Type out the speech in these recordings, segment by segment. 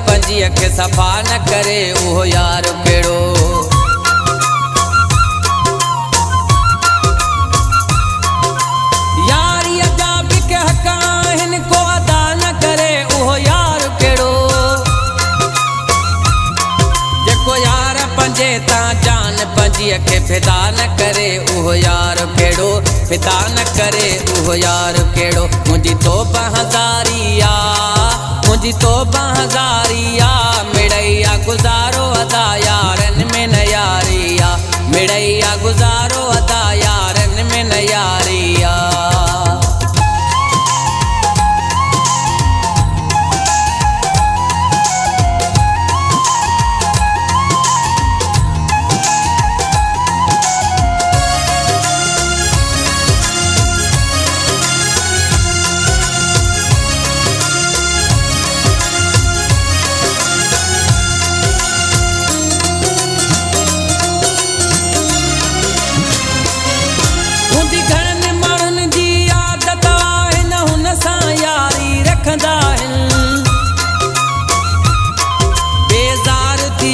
पंजी अख सफ़ा न करे उहो यार कहिड़ो। यारीअ जा बि के हक़ आहिनि को अदा न करे उहो यार कहिड़ो। जेको यार पंजे तां जान पंजी अख फिदा न करे उहो यार कहिड़ो। फिदा न करे उहो यार कहिड़ो। मुंहिंजी तौबा हज़ारिया मुंहिंजी तौबा हज़ारिया मिड़ैया गुज़ारो अदा यारनि में न यारिया मिड़ैया गुज़ारो अदा यारनि में न यारिया।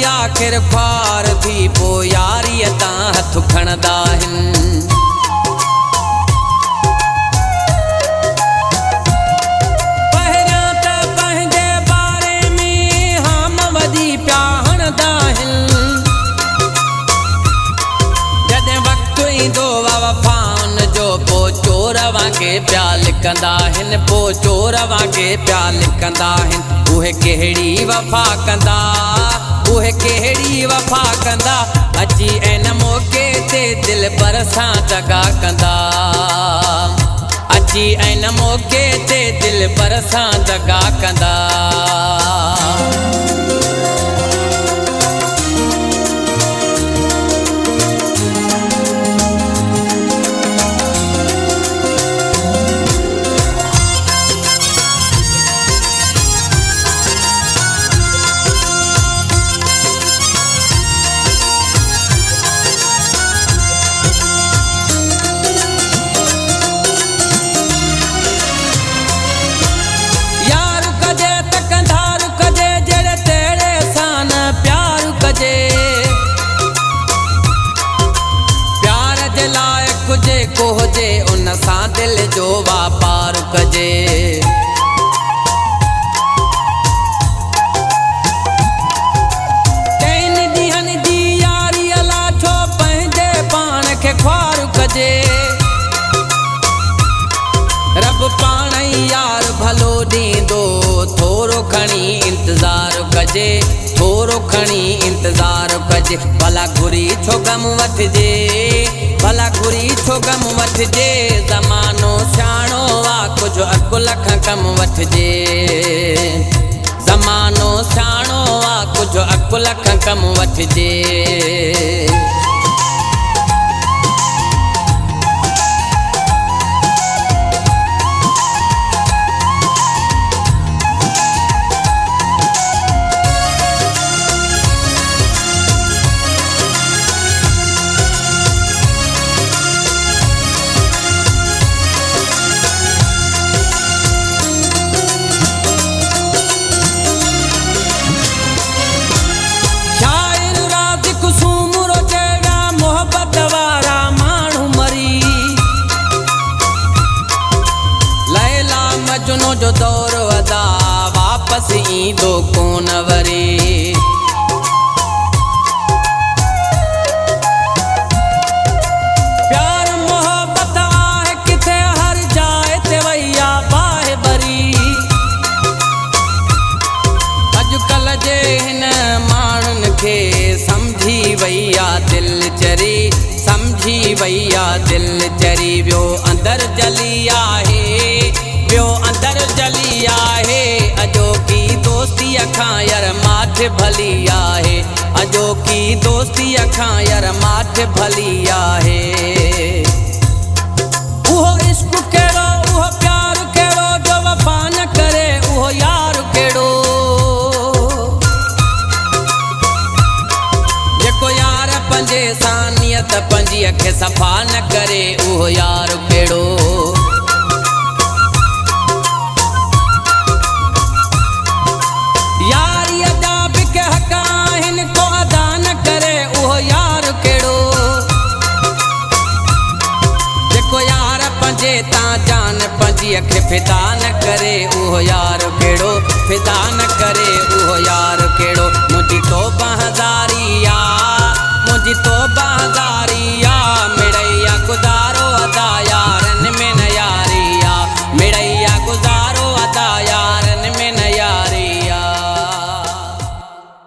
आखिर ख्वार थी पोइ यारीअ तां हथ खणंदा आहिनि। पहिरियां त पंहिंजे बारे में हाम वधी पिया हणंदा आहिनि। जॾहिं वक़्तु ईंदो वफ़ाउनि जो पोइ चोर वांगुरु पिया लिकंदा आहिनि पोइ चोर वांगुरु पिया लिकंदा आहिनि। उहे कहिड़ी वफ़ा कंदा उहे कहिड़ी वफ़ा कंदा अची ऐं मौक़े ते दिल पर सां दगा कंदा अची ऐं मौक़े ते दिल पर सां दगा कंदा। को हुजे उन सां दिल जो वापार कजे। चइनि ॾींहंनि जी यारीअ लाइ छो पंहिंजे पाण खे ख्वार कजे। रब पाण ई यार भलो ॾींदो थोरो खणी इंतज़ार कजे थोरो खणी इंतज़ार कजे। भला घुरी छो गम वठिजे भला घुरी छो गम वठिजे। ज़मानो सियाणो आहे कुझु अकुल खां कम वठिजे। ज़मानो सियाणो आहे कुझु अकुल खां कम वठिजे। जो दौर अदा वापस ईंदो कोन वरी। प्यार मोहब्बत आहे किथे हर जाइ ते वैया बाहि भरी। अॼुकल्ह जे हिन माण्हुनि खे सम्झी वैया दिल चरी सम्झी वैया दिल चरी वियो अंदर जली आहे ॿियो अंदर जली आहे। अॼोकी दोस्तीअ खां यार माठ भली आहे अॼोकी दोस्तीअ खां यार माठ भली आहे। उहो इश्क कहिड़ो उहो प्यार कहिड़ो जो वफ़ा न करे उहो यार कहिड़ो। जेको यार पंजे सां नियत पंजी अख सफ़ा न करे उहो यार कहिड़ो। यारी जे तां जान पंहिंजीअ खे फिदा न करे उहो यार कहिड़ो फिदा न करे उहो यार कहिड़ो मुंहिंजी तौबा हज़ारी यार मुंहिंजी तौबा हज़ारी